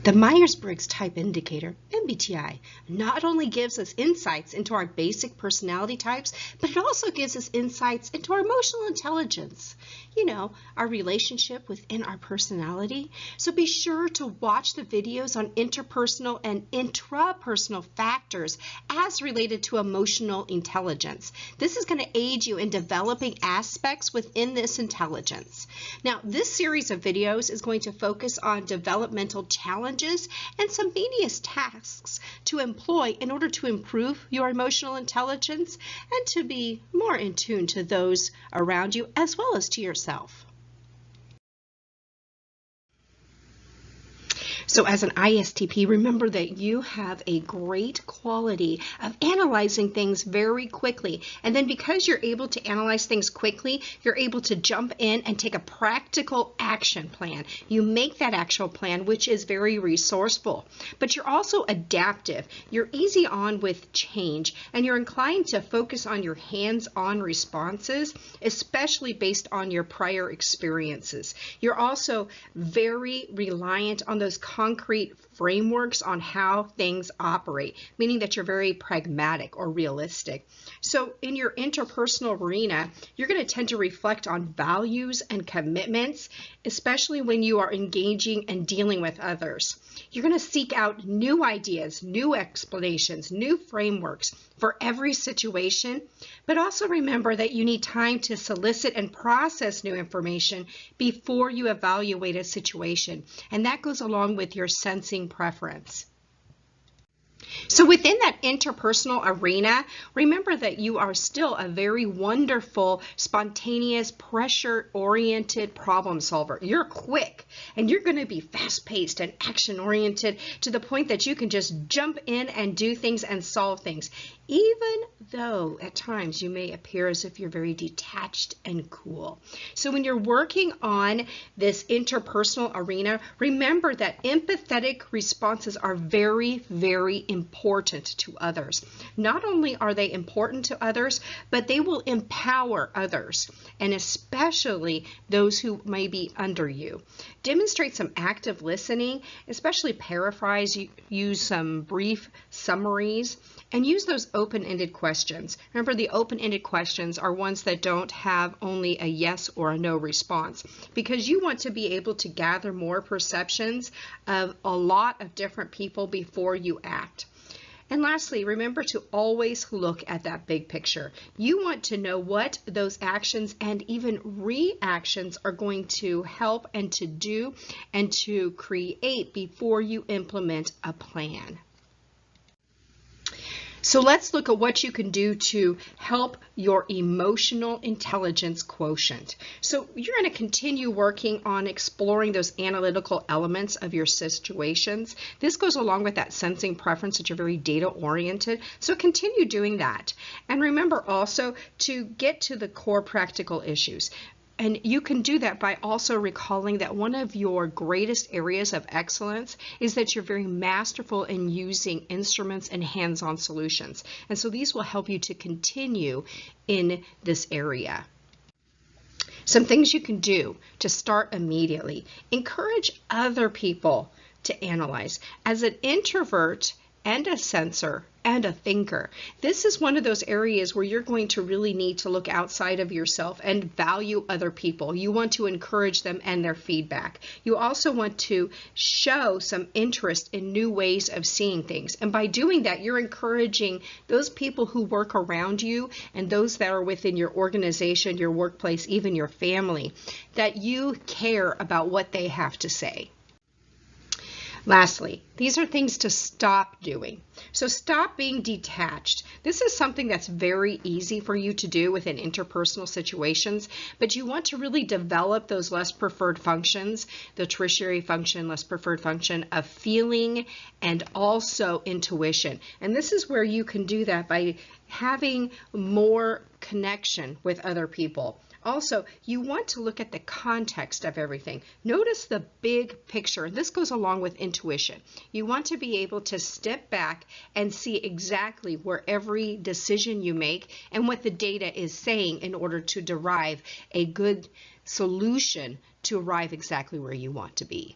The Myers-Briggs Type Indicator, MBTI, not only gives us insights into our basic personality types, but it also gives us insights into our emotional intelligence. You know, our relationship within our personality. So be sure to watch the videos on interpersonal and intrapersonal factors as related to emotional intelligence. This is going to aid you in developing aspects within this intelligence. Now, this series of videos is going to focus on developmental challenges and some medius tasks to employ in order to improve your emotional intelligence and to be more in tune to those around you as well as to yourself. So as an ISTP, remember that you have a great quality of analyzing things very quickly. And then because you're able to analyze things quickly, you're able to jump in and take a practical action plan. You make that actual plan, which is very resourceful. But you're also adaptive. You're easy on with change, and you're inclined to focus on your hands-on responses, especially based on your prior experiences. You're also very reliant on those concrete frameworks on how things operate, meaning that you're very pragmatic or realistic. So in your interpersonal arena, you're going to tend to reflect on values and commitments, especially when you are engaging and dealing with others. You're going to seek out new ideas, new explanations, new frameworks for every situation, but also remember that you need time to solicit and process new information before you evaluate a situation, and that goes along with your sensing preference. So within that interpersonal arena, remember that you are still a very wonderful, spontaneous, pressure-oriented problem solver. You're quick, and you're going to be fast-paced and action-oriented to the point that you can just jump in and do things and solve things, even though at times you may appear as if you're very detached and cool. So when you're working on this interpersonal arena, remember that empathetic responses are very, very important to others. Not only are they important to others, but they will empower others, and especially those who may be under you. Demonstrate some active listening, especially paraphrase, use some brief summaries, and use those open-ended questions. Remember, the open-ended questions are ones that don't have only a yes or a no response, because you want to be able to gather more perceptions of a lot of different people before you act. And lastly, remember to always look at that big picture. You want to know what those actions and even reactions are going to help and to do and to create before you implement a plan. So let's look at what you can do to help your emotional intelligence quotient. So you're going to continue working on exploring those analytical elements of your situations. This goes along with that sensing preference that you're very data oriented. So continue doing that. And remember also to get to the core practical issues. And you can do that by also recalling that one of your greatest areas of excellence is that you're very masterful in using instruments and hands-on solutions. And so these will help you to continue in this area. Some things you can do to start immediately. Encourage other people to analyze. As an introvert and a sensor and a thinker, this is one of those areas where you're going to really need to look outside of yourself and value other people. You want to encourage them and their feedback. You also want to show some interest in new ways of seeing things. And by doing that, you're encouraging those people who work around you and those that are within your organization, your workplace, even your family, that you care about what they have to say. Lastly, these are things to stop doing. So stop being detached. This is something that's very easy for you to do within interpersonal situations, but you want to really develop those less preferred functions, the tertiary function, less preferred function of feeling and also intuition. And this is where you can do that by having more connection with other people. Also, you want to look at the context of everything. Notice the big picture, and this goes along with intuition. You want to be able to step back and see exactly where every decision you make and what the data is saying in order to derive a good solution to arrive exactly where you want to be.